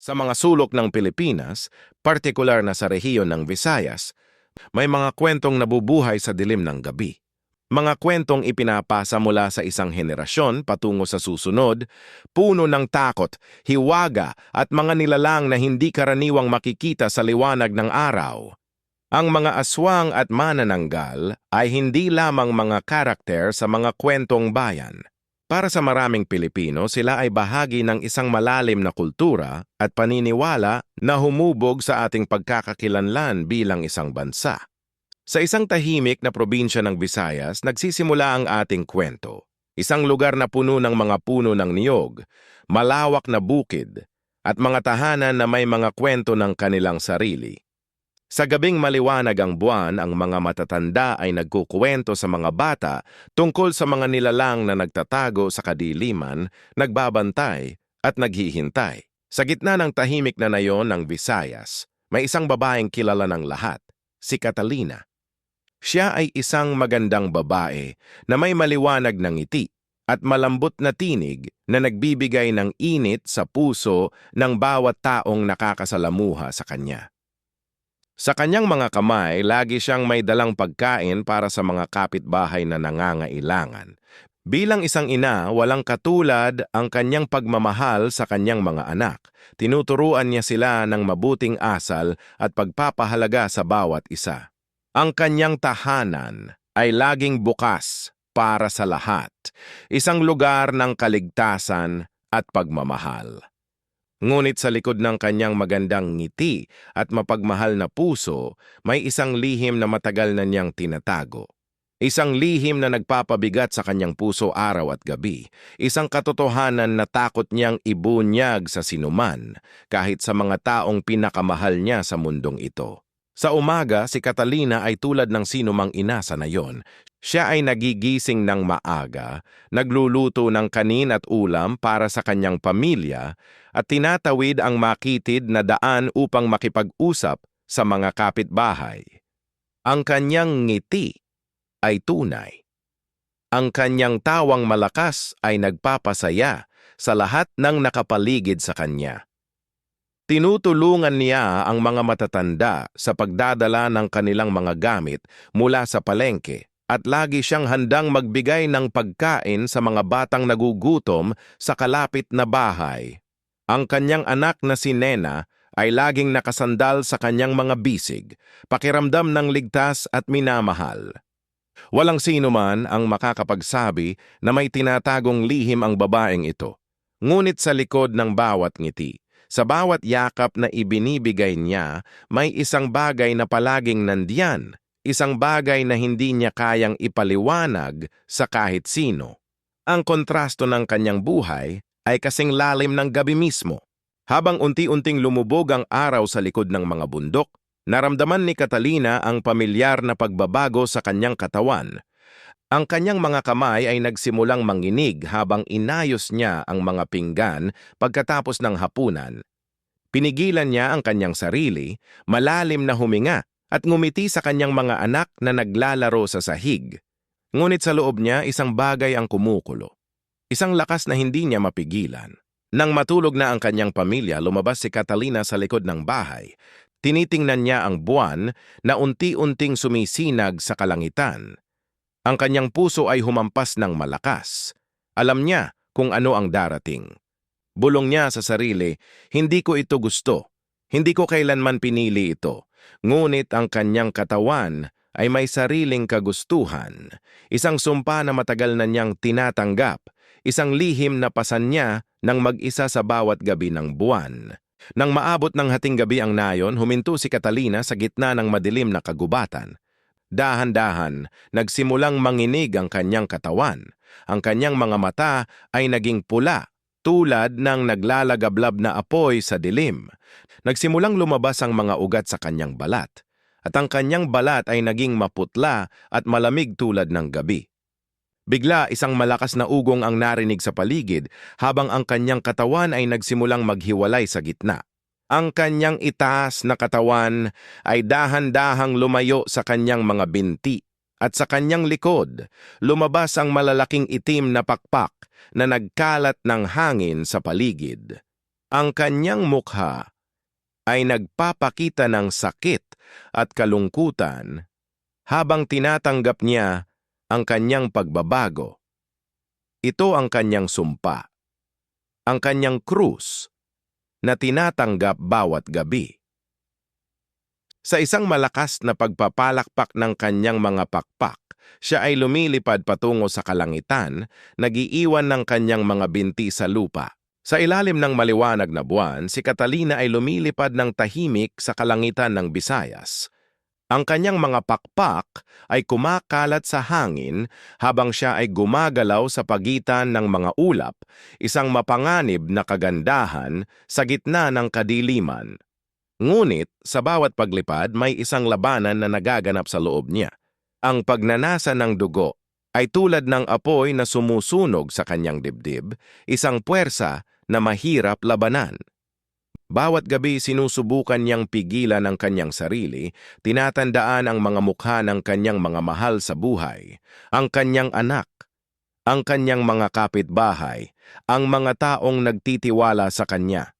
Sa mga sulok ng Pilipinas, partikular na sa rehiyon ng Visayas, may mga kwentong nabubuhay sa dilim ng gabi. Mga kwentong ipinapasa mula sa isang henerasyon patungo sa susunod, puno ng takot, hiwaga at mga nilalang na hindi karaniwang makikita sa liwanag ng araw. Ang mga aswang at manananggal ay hindi lamang mga karakter sa mga kwentong bayan. Para sa maraming Pilipino, sila ay bahagi ng isang malalim na kultura at paniniwala na humubog sa ating pagkakakilanlan bilang isang bansa. Sa isang tahimik na probinsya ng Visayas, nagsisimula ang ating kwento. Isang lugar na puno ng mga puno ng niyog, malawak na bukid, at mga tahanan na may mga kwento ng kanilang sarili. Sa gabing maliwanag ang buwan, ang mga matatanda ay nagkukuwento sa mga bata tungkol sa mga nilalang na nagtatago sa kadiliman, nagbabantay at naghihintay. Sa gitna ng tahimik na nayon ng Visayas, may isang babaeng kilala ng lahat, si Catalina. Siya ay isang magandang babae na may maliwanag na ngiti at malambot na tinig na nagbibigay ng init sa puso ng bawat taong nakakasalamuha sa kanya. Sa kanyang mga kamay, lagi siyang may dalang pagkain para sa mga kapitbahay na nangangailangan. Bilang isang ina, walang katulad ang kanyang pagmamahal sa kanyang mga anak. Tinuturuan niya sila ng mabuting asal at pagpapahalaga sa bawat isa. Ang kanyang tahanan ay laging bukas para sa lahat, isang lugar ng kaligtasan at pagmamahal. Ngunit sa likod ng kanyang magandang ngiti at mapagmahal na puso, may isang lihim na matagal na niyang tinatago. Isang lihim na nagpapabigat sa kanyang puso araw at gabi. Isang katotohanan na takot niyang ibunyag sa sinuman, kahit sa mga taong pinakamahal niya sa mundong ito. Sa umaga, si Catalina ay tulad ng sinumang ina sa nayon. Siya ay nagigising ng maaga, nagluluto ng kanin at ulam para sa kanyang pamilya, at tinatawid ang makitid na daan upang makipag-usap sa mga kapitbahay. Ang kanyang ngiti ay tunay. Ang kanyang tawang malakas ay nagpapasaya sa lahat ng nakapaligid sa kanya. Tinutulungan niya ang mga matatanda sa pagdadala ng kanilang mga gamit mula sa palengke at lagi siyang handang magbigay ng pagkain sa mga batang nagugutom sa kalapit na bahay. Ang kanyang anak na si Nena ay laging nakasandal sa kanyang mga bisig, pakiramdam ng ligtas at minamahal. Walang sino man ang makakapagsabi na may tinatagong lihim ang babaeng ito. Ngunit sa likod ng bawat ngiti, sa bawat yakap na ibinibigay niya, may isang bagay na palaging nandiyan, isang bagay na hindi niya kayang ipaliwanag sa kahit sino. Ang kontrasto ng kanyang buhay ay kasing lalim ng gabi mismo. Habang unti-unting lumubog ang araw sa likod ng mga bundok, naramdaman ni Catalina ang pamilyar na pagbabago sa kanyang katawan. Ang kanyang mga kamay ay nagsimulang manginig habang inayos niya ang mga pinggan pagkatapos ng hapunan. Pinigilan niya ang kanyang sarili, malalim na huminga at ngumiti sa kanyang mga anak na naglalaro sa sahig. Ngunit sa loob niya, isang bagay ang kumukulo. Isang lakas na hindi niya mapigilan. Nang matulog na ang kanyang pamilya, lumabas si Catalina sa likod ng bahay. Tinitingnan niya ang buwan na unti-unting sumisinag sa kalangitan. Ang kanyang puso ay humampas ng malakas. Alam niya kung ano ang darating. Bulong niya sa sarili, hindi ko ito gusto. Hindi ko kailanman pinili ito. Ngunit ang kanyang katawan ay may sariling kagustuhan. Isang sumpa na matagal na niyang tinatanggap. Isang lihim na pasan niya ng mag-isa sa bawat gabi ng buwan. Nang maabot ng hating gabi ang nayon, huminto si Catalina sa gitna ng madilim na kagubatan. Dahan-dahan, nagsimulang manginig ang kanyang katawan. Ang kanyang mga mata ay naging pula, tulad ng naglalagablab na apoy sa dilim. Nagsimulang lumabas ang mga ugat sa kanyang balat, at ang kanyang balat ay naging maputla at malamig tulad ng gabi. Bigla, isang malakas na ugong ang narinig sa paligid habang ang kanyang katawan ay nagsimulang maghiwalay sa gitna. Ang kanyang itaas na katawan ay dahan-dahang lumayo sa kanyang mga binti at sa kanyang likod lumabas ang malalaking itim na pakpak na nagkalat ng hangin sa paligid. Ang kanyang mukha ay nagpapakita ng sakit at kalungkutan habang tinatanggap niya ang kanyang pagbabago. Ito ang kanyang sumpa, ang kanyang krus na tinatanggap bawat gabi. Sa isang malakas na pagpapalakpak ng kanyang mga pakpak, siya ay lumilipad patungo sa kalangitan, nag-iiwan ng kanyang mga binti sa lupa. Sa ilalim ng maliwanag na buwan, si Catalina ay lumilipad ng tahimik sa kalangitan ng Visayas. Ang kanyang mga pakpak ay kumakalat sa hangin habang siya ay gumagalaw sa pagitan ng mga ulap, isang mapanganib na kagandahan sa gitna ng kadiliman. Ngunit sa bawat paglipad may isang labanan na nagaganap sa loob niya. Ang pagnanasa ng dugo ay tulad ng apoy na sumusunog sa kanyang dibdib, isang puwersa na mahirap labanan. Bawat gabi sinusubukan niyang pigilan ang kanyang sarili, tinatandaan ang mga mukha ng kanyang mga mahal sa buhay, ang kanyang anak, ang kanyang mga kapitbahay, ang mga taong nagtitiwala sa kanya.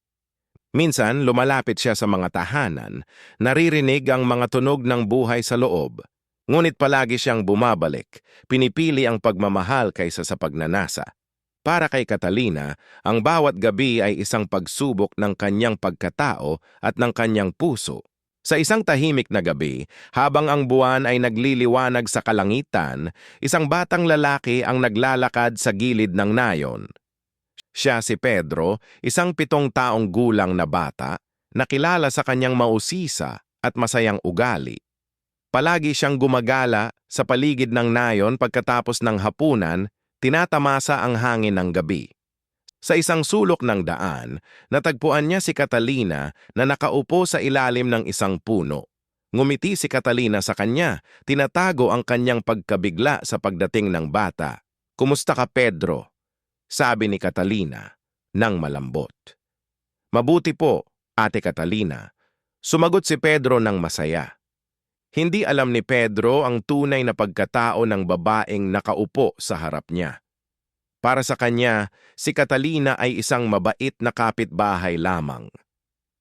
Minsan, lumalapit siya sa mga tahanan, naririnig ang mga tunog ng buhay sa loob. Ngunit palagi siyang bumabalik, pinipili ang pagmamahal kaysa sa pagnanasa. Para kay Catalina, ang bawat gabi ay isang pagsubok ng kanyang pagkatao at ng kanyang puso. Sa isang tahimik na gabi, habang ang buwan ay nagliliwanag sa kalangitan, isang batang lalaki ang naglalakad sa gilid ng nayon. Siya si Pedro, isang 7 taong gulang na bata, nakilala sa kanyang mausisa at masayang ugali. Palagi siyang gumagala sa paligid ng nayon pagkatapos ng hapunan, tinatamasa ang hangin ng gabi. Sa isang sulok ng daan, natagpuan niya si Catalina na nakaupo sa ilalim ng isang puno. Ngumiti si Catalina sa kanya, tinatago ang kanyang pagkabigla sa pagdating ng bata. "Kumusta ka, Pedro?" sabi ni Catalina nang malambot. "Mabuti po, Ate Catalina," sumagot si Pedro ng masaya. Hindi alam ni Pedro ang tunay na pagkatao ng babaeng nakaupo sa harap niya. Para sa kanya, si Catalina ay isang mabait na kapitbahay lamang.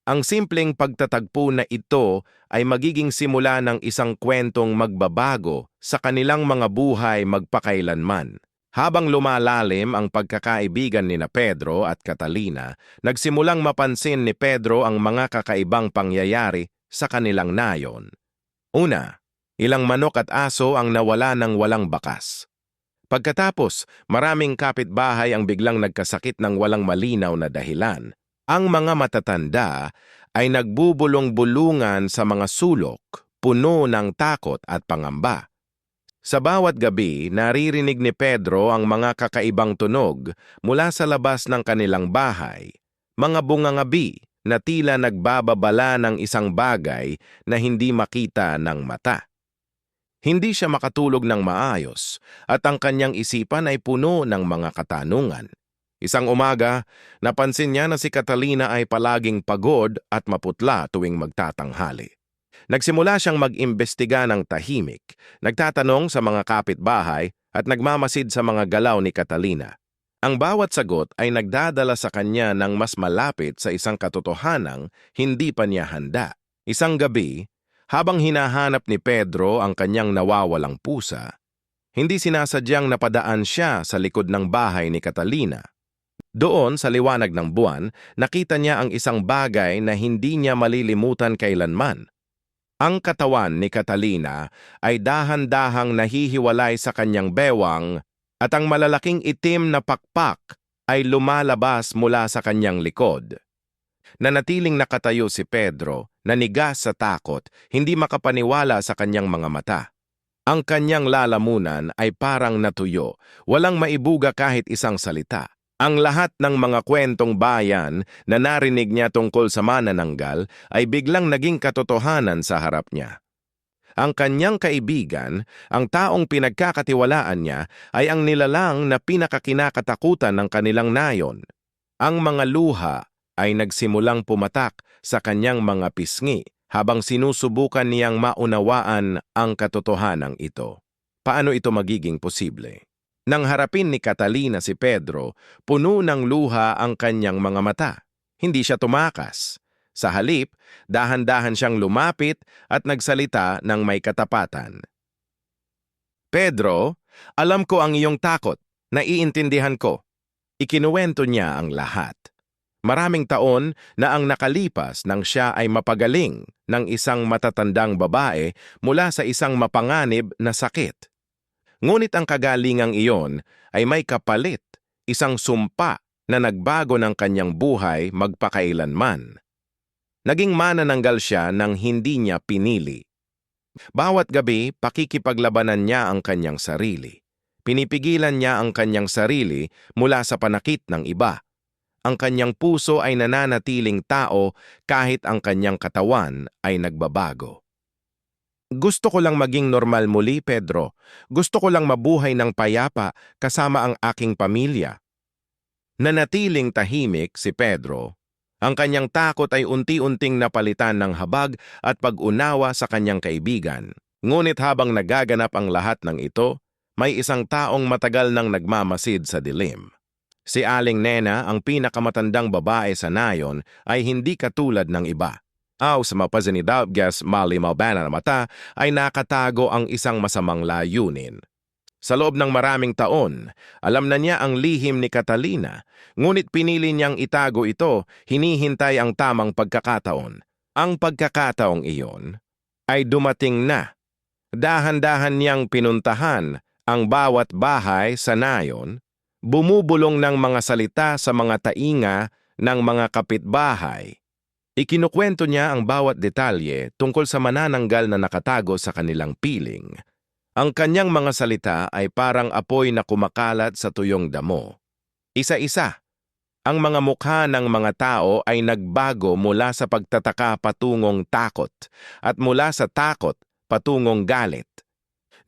Ang simpleng pagtatagpo na ito ay magiging simula ng isang kwentong magbabago sa kanilang mga buhay magpakailanman. Habang lumalalim ang pagkakaibigan ni Pedro at Catalina, nagsimulang mapansin ni Pedro ang mga kakaibang pangyayari sa kanilang nayon. Una, ilang manok at aso ang nawala ng walang bakas. Pagkatapos, maraming kapitbahay ang biglang nagkasakit ng walang malinaw na dahilan. Ang mga matatanda ay nagbubulong-bulungan sa mga sulok, puno ng takot at pangamba. Sa bawat gabi, naririnig ni Pedro ang mga kakaibang tunog mula sa labas ng kanilang bahay, mga bungangabi na tila nagbababala ng isang bagay na hindi makita ng mata. Hindi siya makatulog ng maayos at ang kanyang isipan ay puno ng mga katanungan. Isang umaga, napansin niya na si Catalina ay palaging pagod at maputla tuwing magtatanghali. Nagsimula siyang mag-imbestiga ng tahimik, nagtatanong sa mga kapitbahay at nagmamasid sa mga galaw ni Catalina. Ang bawat sagot ay nagdadala sa kanya ng mas malapit sa isang katotohanang hindi pa niya handa. Isang gabi, habang hinahanap ni Pedro ang kanyang nawawalang pusa, hindi sinasadyang napadaan siya sa likod ng bahay ni Catalina. Doon sa liwanag ng buwan, nakita niya ang isang bagay na hindi niya malilimutan kailanman. Ang katawan ni Catalina ay dahan-dahang nahihiwalay sa kanyang bewang at ang malalaking itim na pakpak ay lumalabas mula sa kanyang likod. Nanatiling nakatayo si Pedro, nanigas sa takot, hindi makapaniwala sa kanyang mga mata. Ang kanyang lalamunan ay parang natuyo, walang maibuga kahit isang salita. Ang lahat ng mga kwentong bayan na narinig niya tungkol sa manananggal ay biglang naging katotohanan sa harap niya. Ang kanyang kaibigan, ang taong pinagkakatiwalaan niya, ay ang nilalang na pinakakinakatakutan ng kanilang nayon. Ang mga luha ay nagsimulang pumatak sa kanyang mga pisngi habang sinusubukan niyang maunawaan ang katotohanan ito. Paano ito magiging posible? Nang harapin ni Catalina si Pedro, puno ng luha ang kanyang mga mata. Hindi siya tumakas. Sa halip, dahan-dahan siyang lumapit at nagsalita ng may katapatan. Pedro, alam ko ang iyong takot. Naiintindihan ko. Ikinuwento niya ang lahat. Maraming taon na ang nakalipas nang siya ay mapagaling ng isang matatandang babae mula sa isang mapanganib na sakit. Ngunit ang kagalingang iyon ay may kapalit, isang sumpa na nagbago ng kanyang buhay magpakailanman. Naging manananggal siya nang hindi niya pinili. Bawat gabi, pakikipaglabanan niya ang kanyang sarili. Pinipigilan niya ang kanyang sarili mula sa panakit ng iba. Ang kanyang puso ay nananatiling tao kahit ang kanyang katawan ay nagbabago. Gusto ko lang maging normal muli, Pedro. Gusto ko lang mabuhay ng payapa kasama ang aking pamilya. Nanatiling tahimik si Pedro. Ang kanyang takot ay unti-unting napalitan ng habag at pag-unawa sa kanyang kaibigan. Ngunit habang nagaganap ang lahat ng ito, may isang taong matagal nang nagmamasid sa dilim. Si Aling Nena, ang pinakamatandang babae sa nayon, ay hindi katulad ng iba. Aw sa mapazinidab gas mali-malbana na mata ay nakatago ang isang masamang layunin. Sa loob ng maraming taon, alam na niya ang lihim ni Catalina, ngunit pinili niyang itago ito, hinihintay ang tamang pagkakataon. Ang pagkakataong iyon ay dumating na. Dahan-dahan niyang pinuntahan ang bawat bahay sa nayon, bumubulong ng mga salita sa mga tainga ng mga kapitbahay. Ikinukwento niya ang bawat detalye tungkol sa manananggal na nakatago sa kanilang piling. Ang kanyang mga salita ay parang apoy na kumakalat sa tuyong damo. Isa-isa, ang mga mukha ng mga tao ay nagbago mula sa pagtataka patungong takot at mula sa takot patungong galit.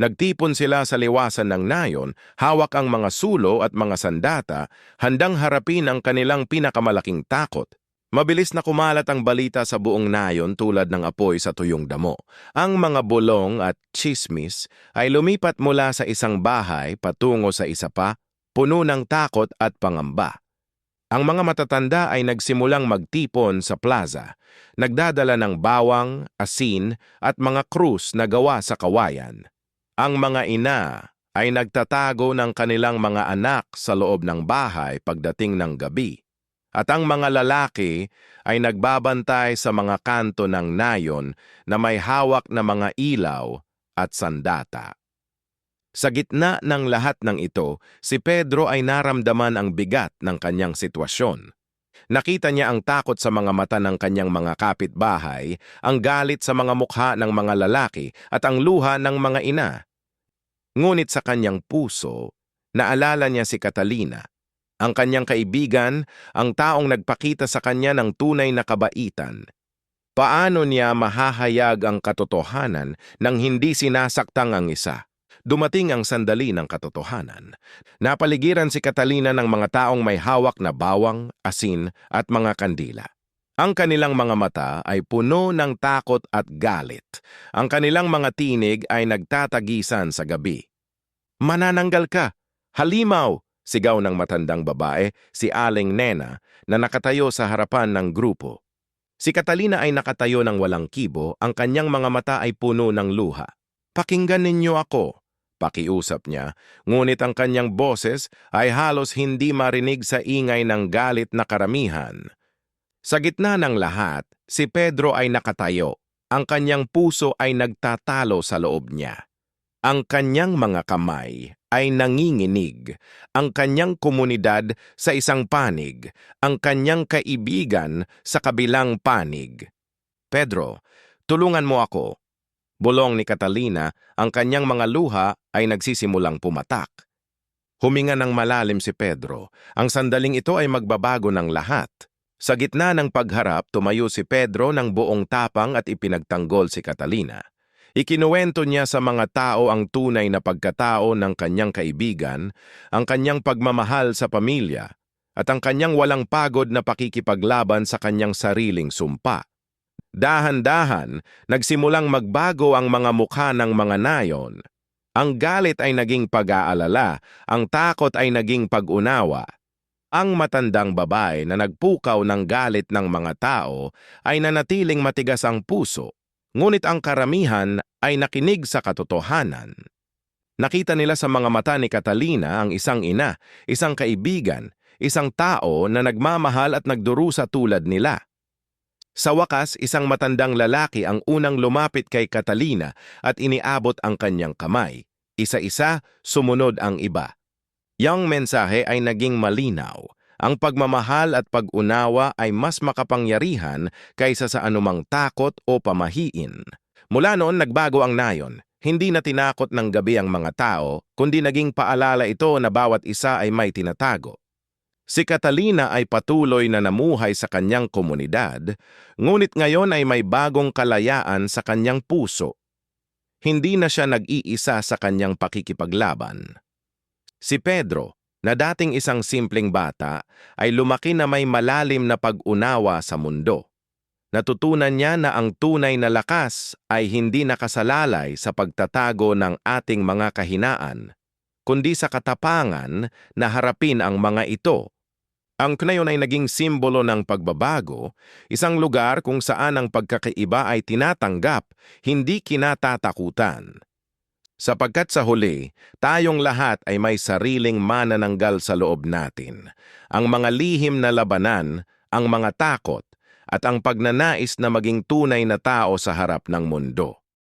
Nagtipon sila sa liwasan ng nayon, hawak ang mga sulo at mga sandata, handang harapin ang kanilang pinakamalaking takot. Mabilis na kumalat ang balita sa buong nayon tulad ng apoy sa tuyong damo. Ang mga bulong at chismis ay lumipat mula sa isang bahay patungo sa isa pa, puno ng takot at pangamba. Ang mga matatanda ay nagsimulang magtipon sa plaza, nagdadala ng bawang, asin at mga krus na gawa sa kawayan. Ang mga ina ay nagtatago ng kanilang mga anak sa loob ng bahay pagdating ng gabi. At ang mga lalaki ay nagbabantay sa mga kanto ng nayon na may hawak na mga ilaw at sandata. Sa gitna ng lahat ng ito, si Pedro ay naramdaman ang bigat ng kanyang sitwasyon. Nakita niya ang takot sa mga mata ng kanyang mga kapitbahay, ang galit sa mga mukha ng mga lalaki at ang luha ng mga ina. Ngunit sa kanyang puso, naalala niya si Catalina. Ang kanyang kaibigan, ang taong nagpakita sa kanya ng tunay na kabaitan. Paano niya mahahayag ang katotohanan nang hindi sinasaktang ang isa? Dumating ang sandali ng katotohanan. Napaligiran si Catalina ng mga taong may hawak na bawang, asin at mga kandila. Ang kanilang mga mata ay puno ng takot at galit. Ang kanilang mga tinig ay nagtatagisan sa gabi. "Manananggal ka! Halimaw!" sigaw ng matandang babae, si Aling Nena, na nakatayo sa harapan ng grupo. Si Catalina ay nakatayo ng walang kibo, ang kanyang mga mata ay puno ng luha. "Pakinggan ninyo ako," pakiusap niya, ngunit ang kanyang boses ay halos hindi marinig sa ingay ng galit na karamihan. Sa gitna ng lahat, si Pedro ay nakatayo. Ang kanyang puso ay nagtatalo sa loob niya. Ang kanyang mga kamay ay nanginginig, ang kanyang komunidad sa isang panig, ang kanyang kaibigan sa kabilang panig. "Pedro, tulungan mo ako." Bulong ni Catalina, ang kanyang mga luha ay nagsisimulang pumatak. Huminga ng malalim si Pedro. Ang sandaling ito ay magbabago ng lahat. Sa gitna ng pagharap, tumayo si Pedro ng buong tapang at ipinagtanggol si Catalina. Ikinuwento niya sa mga tao ang tunay na pagkatao ng kanyang kaibigan, ang kanyang pagmamahal sa pamilya, at ang kanyang walang pagod na pakikipaglaban sa kanyang sariling sumpa. Dahan-dahan, nagsimulang magbago ang mga mukha ng mga nayon. Ang galit ay naging pag-aalala, ang takot ay naging pag-unawa. Ang matandang babae na nagpukaw ng galit ng mga tao ay nanatiling matigas ang puso, ngunit ang karamihan ay nakinig sa katotohanan. Nakita nila sa mga mata ni Catalina ang isang ina, isang kaibigan, isang tao na nagmamahal at nagdurusa tulad nila. Sa wakas, isang matandang lalaki ang unang lumapit kay Catalina at iniabot ang kanyang kamay. Isa-isa, sumunod ang iba. Yang mensahe ay naging malinaw. Ang pagmamahal at pag-unawa ay mas makapangyarihan kaysa sa anumang takot o pamahiin. Mula noon nagbago ang nayon. Hindi na tinakot ng gabi ang mga tao, kundi naging paalala ito na bawat isa ay may tinatago. Si Catalina ay patuloy na namuhay sa kanyang komunidad, ngunit ngayon ay may bagong kalayaan sa kanyang puso. Hindi na siya nag-iisa sa kanyang pakikipaglaban. Si Pedro, na dating isang simpleng bata, ay lumaki na may malalim na pag-unawa sa mundo. Natutunan niya na ang tunay na lakas ay hindi nakasalalay sa pagtatago ng ating mga kahinaan, kundi sa katapangan na harapin ang mga ito. Ang Knayon ay naging simbolo ng pagbabago, isang lugar kung saan ang pagkakaiba ay tinatanggap, hindi kinatatakutan. Sapagkat sa huli, tayong lahat ay may sariling manananggal sa loob natin. Ang mga lihim na labanan, ang mga takot, at ang pagnanais na maging tunay na tao sa harap ng mundo.